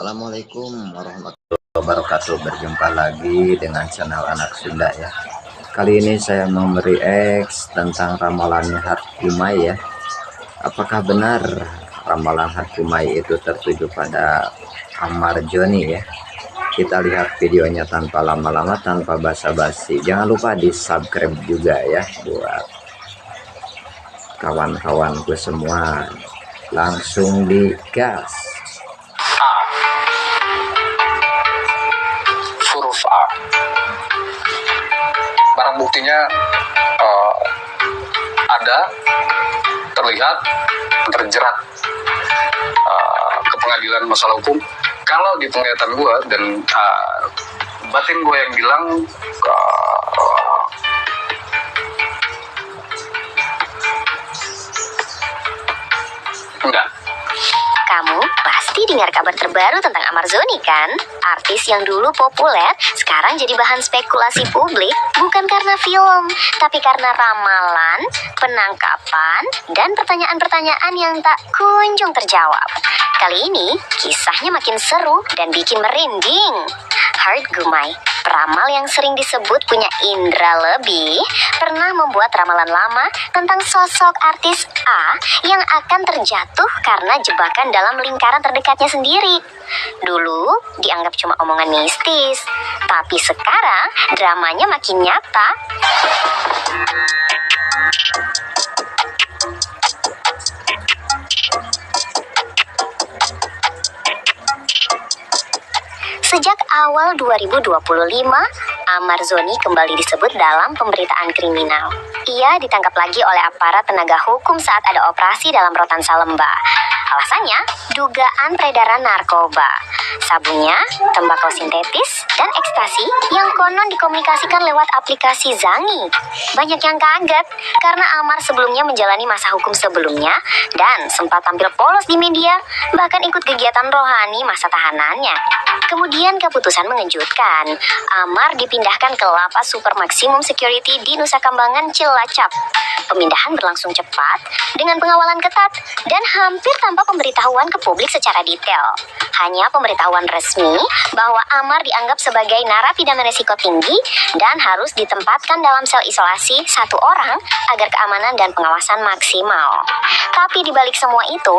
Assalamualaikum warahmatullahi wabarakatuh. Berjumpa lagi dengan channel Anak Sunda ya. Kali ini saya mau react tentang ramalannya Harkumai ya. Apakah benar ramalan Harkumai itu tertuju pada Ahmad Joni ya? Kita lihat videonya tanpa lama-lama, tanpa basa-basi. Jangan lupa di subscribe juga ya buat kawan-kawanku semua. Langsung digas. Huruf A. Barang buktinya ada, terlihat, terjerat ke pengadilan masalah hukum. Kalau di penglihatan gue dan batin gue yang bilang enggak. Kamu pasti dengar kabar terbaru tentang Ahmad Joni kan? Artis yang dulu populer sekarang jadi bahan spekulasi publik bukan karena film, tapi karena ramalan, penangkapan, dan pertanyaan-pertanyaan yang tak kunjung terjawab. Kali ini kisahnya makin seru dan bikin merinding. Harkumai, peramal yang sering disebut punya indera lebih, pernah membuat ramalan lama tentang sosok artis A yang akan terjatuh karena jebakan dalam lingkaran terdekatnya sendiri. Dulu dianggap cuma omongan mistis, tapi sekarang dramanya makin nyata. Sejak awal 2025, Ahmad Joni kembali disebut dalam pemberitaan kriminal. Ia ditangkap lagi oleh aparat penegak hukum saat ada operasi dalam Rotan Salemba. Alasannya, dugaan peredaran narkoba. Sabunnya, tembakau sintetis, dan ekstasi yang konon dikomunikasikan lewat aplikasi Zangi. Banyak yang kaget karena Ahmad sebelumnya menjalani masa hukum sebelumnya dan sempat tampil polos di media, bahkan ikut kegiatan rohani masa tahanannya. Kemudian keputusan mengejutkan, Ahmad dipindahkan ke lapas super maksimum security di Nusa Kambangan, Cilacap. Pemindahan berlangsung cepat dengan pengawalan ketat dan hampir tanpa pemberitahuan ke publik secara detail. Hanya pemberitahuan resmi bahwa Ahmad dianggap sebagai narapidana risiko tinggi dan harus ditempatkan dalam sel isolasi 1 orang agar keamanan dan pengawasan maksimal. Tapi di balik semua itu,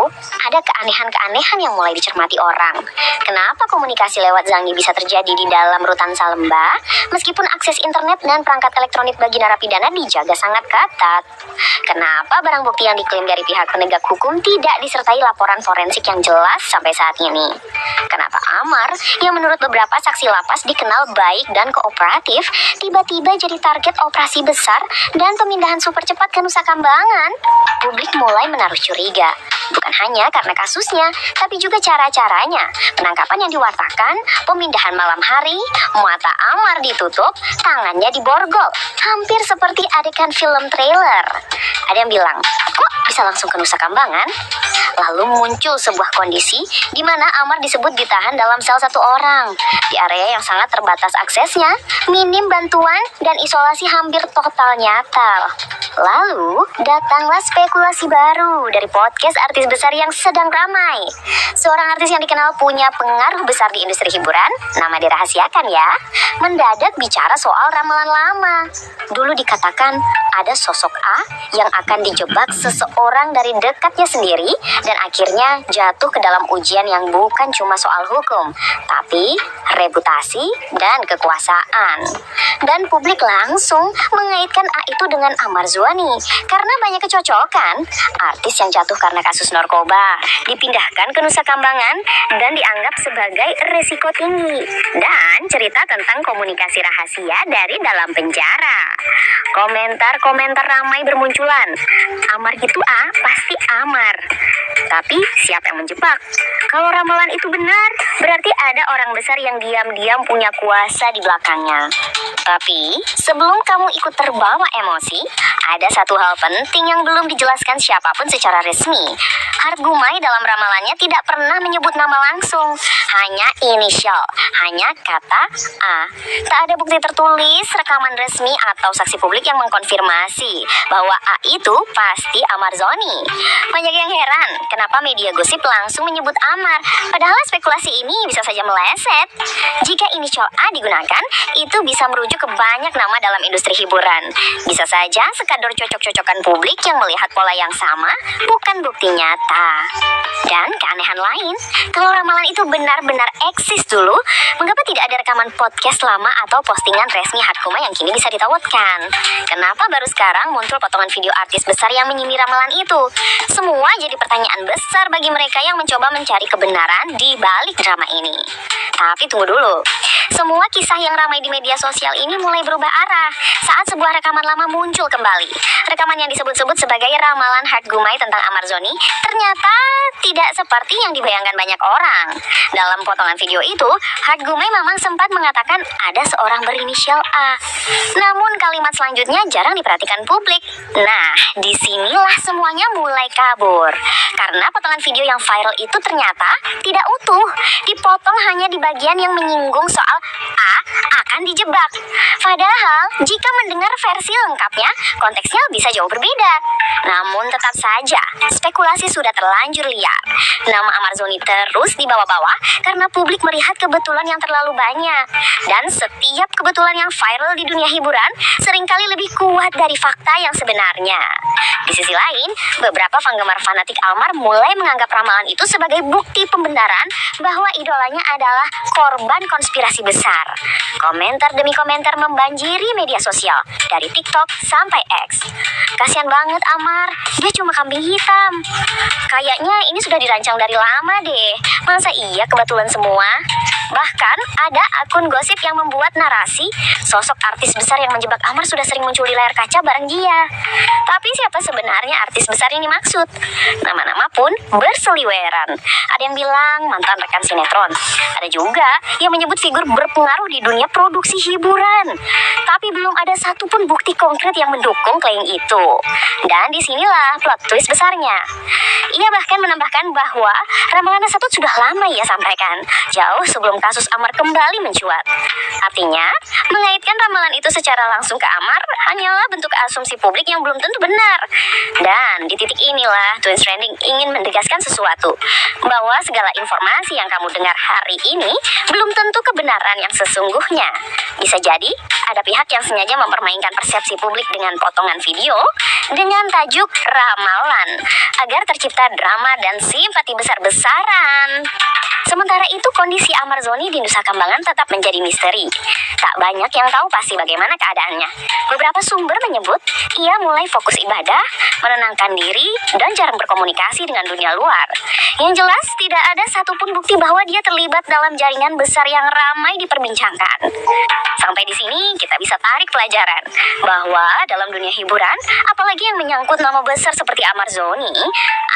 ada keanehan-keanehan yang mulai dicermati orang. Kenapa komunikasi lewat Zangi bisa terjadi di dalam Rutan Salemba, meskipun akses internet dan perangkat elektronik bagi narapidana dijaga sangat ketat? Kenapa barang bukti yang diklaim dari pihak penegak hukum tidak disertai laporan forensik yang jelas sampai saat ini? Kenapa Ahmad, yang menurut beberapa saksi lapas dikenal baik dan kooperatif, tiba-tiba jadi target operasi besar dan pemindahan super cepat ke Nusa Kambangan? Publik mulai menaruh curiga, bukan hanya karena kasusnya, tapi juga cara-caranya. Penangkapan yang diwartakan, pemindahan malam hari, mata Ahmad ditutup, tangannya diborgol, hampir seperti adegan film trailer. Ada yang bilang, kok bisa langsung ke Nusa Kambangan? Lalu muncul sebuah kondisi di mana Ahmad disebut ditahan dalam sel 1 orang, di area yang sangat terbatas aksesnya, minim bantuan, dan isolasi hampir total nyata. Lalu, datanglah spekulasi baru dari podcast artis besar yang sedang ramai. Seorang artis yang dikenal punya pengaruh besar di industri hiburan, nama dirahasiakan ya, mendadak bicara soal ramalan lama. Dulu dikatakan ada sosok A yang akan dijebak seseorang dari dekatnya sendiri dan akhirnya jatuh ke dalam ujian yang bukan cuma soal hukum, tapi reputasi dan kekuasaan. Dan publik langsung mengaitkan A itu dengan Ahmad Joni karena banyak kecocokan. Artis yang jatuh karena kasus narkoba dipindahkan ke Nusa Kambangan dan dianggap sebagai risiko tinggi. Dan cerita tentang komunikasi rahasia dari dalam penjara. Komentar-komentar ramai bermunculan. Amar itu A, pasti Amar. Tapi siapa yang menjebak? Kalau ramalan itu benar, berarti ada ada orang besar yang diam-diam punya kuasa di belakangnya. Tapi, sebelum kamu ikut terbawa emosi, ada satu hal penting yang belum dijelaskan siapapun secara resmi. Hargumai dalam ramalannya tidak pernah menyebut nama langsung, hanya inisial, hanya kata A. Tak ada bukti tertulis, rekaman resmi, atau saksi publik yang mengkonfirmasi bahwa A itu pasti Amar Zoni. Banyak yang heran, kenapa media gosip langsung menyebut Amar, padahal spekulasi ini bisa saja meleset. Jika inisial A digunakan, itu bisa merujuk ke banyak nama dalam industri hiburan. Bisa saja sekadar cocok-cocokan publik yang melihat pola yang sama, bukan bukti nyata. Dan keanehan lain, kalau ramalan itu benar-benar eksis dulu, mengapa tidak ada rekaman podcast lama atau postingan resmi Hargumai yang kini bisa ditawarkan? Kenapa baru sekarang muncul potongan video artis besar yang menyindir ramalan itu? Semua jadi pertanyaan besar bagi mereka yang mencoba mencari kebenaran di balik drama ini. Tapi tunggu dulu. Semua kisah yang ramai di media sosial ini mulai berubah arah saat sebuah rekaman lama muncul kembali. Rekaman yang disebut-sebut sebagai ramalan Hargumai tentang Amar Zoni ternyata tidak seperti yang dibayangkan banyak orang. Dalam potongan video itu, Hargumai memang sempat mengatakan ada seorang berinisial A. Namun kalimat selanjutnya jarang diperhatikan publik. Nah, disinilah semuanya mulai kabur. Karena potongan video yang viral itu ternyata tidak utuh. Dipotong hanya di bagian yang menyinggung soal A akan dijebak. Padahal, jika mendengar versi lengkapnya, konteksnya bisa jauh berbeda. Namun tetap saja, spekulasi sudah terlanjur liar. Nama Amar Zoni terus dibawa-bawa karena publik melihat kebetulan yang terlalu banyak. Dan setiap kebetulan yang viral di dunia hiburan seringkali lebih kuat dari fakta yang sebenarnya. Di sisi lain, beberapa penggemar fanatik Amar mulai menganggap ramalan itu sebagai bukti pembenaran bahwa idolanya adalah korban konspirasi besar. Komentar demi komentar membanjiri media sosial, dari TikTok sampai X. Kasian banget Amar, dia cuma kambing hitam. Kayaknya ini sudah dirancang dari lama deh. Masa iya kebetulan semua? Bahkan ada akun gosip yang membuat narasi sosok artis besar yang menjebak Amar sudah sering muncul di layar kaca bareng dia. Tapi siapa sebenarnya artis besar ini maksud? Nama-nama pun berseliweran. Ada yang bilang mantan rekan sinetron. Ada juga yang menyebut figur berpengaruh di dunia produksi hiburan. Tapi belum ada satupun bukti konkret yang mendukung klaim itu. Dan disinilah plot twist besarnya. Ia bahkan menambahkan bahwa ramalan tersebut sudah lama ia sampaikan, jauh sebelum kasus Amar kembali mencuat. Artinya, mengaitkan ramalan itu secara langsung ke Amar hanyalah bentuk asumsi publik yang belum tentu benar. Dan di titik inilah Twins Trending ingin menegaskan sesuatu, bahwa segala informasi yang kamu dengar hari ini belum tentu kebenaran yang sesungguhnya. Bisa jadi ada pihak yang sengaja mempermainkan persepsi publik dengan potongan video dengan tajuk ramalan agar tercipta drama dan simpati besar-besaran. Sementara itu, kondisi Amar Zoni di Nusa Kambangan tetap menjadi misteri. Tak banyak yang tahu pasti bagaimana keadaannya. Beberapa sumber menyebut ia mulai fokus ibadah, menenangkan diri, dan jarang berkomunikasi dengan dunia luar. Yang jelas, tidak ada satupun bukti bahwa dia terlibat dalam jaringan besar yang ramai diperbincangkan. Sampai di sini, kita bisa tarik pelajaran bahwa dalam dunia hiburan, apalagi yang menyangkut nama besar seperti Amar Zoni,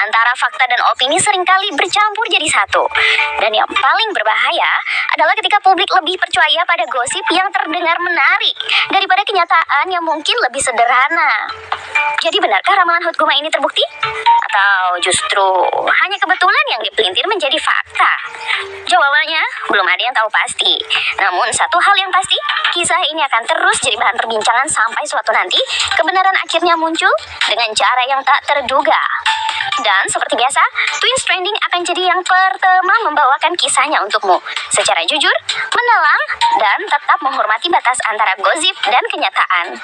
antara fakta dan opini seringkali bercampur jadi satu. Dan yang paling berbahaya adalah ketika publik lebih percaya pada gosip yang terdengar menarik daripada kenyataan yang mungkin lebih sederhana. Jadi benarkah ramalan Hargumai ini terbukti? Atau justru hanya kebetulan yang dipelintir menjadi fakta? Jawabannya belum ada yang tahu pasti. Namun satu hal yang pasti, kisah ini akan terus jadi bahan perbincangan sampai suatu nanti kebenaran akhirnya muncul dengan cara yang tak terduga. Dan seperti biasa, Twins Trending akan jadi yang pertama membawakan kisahnya untukmu secara jujur, mendalam, dan tetap menghormati batas antara gosip dan kenyataan.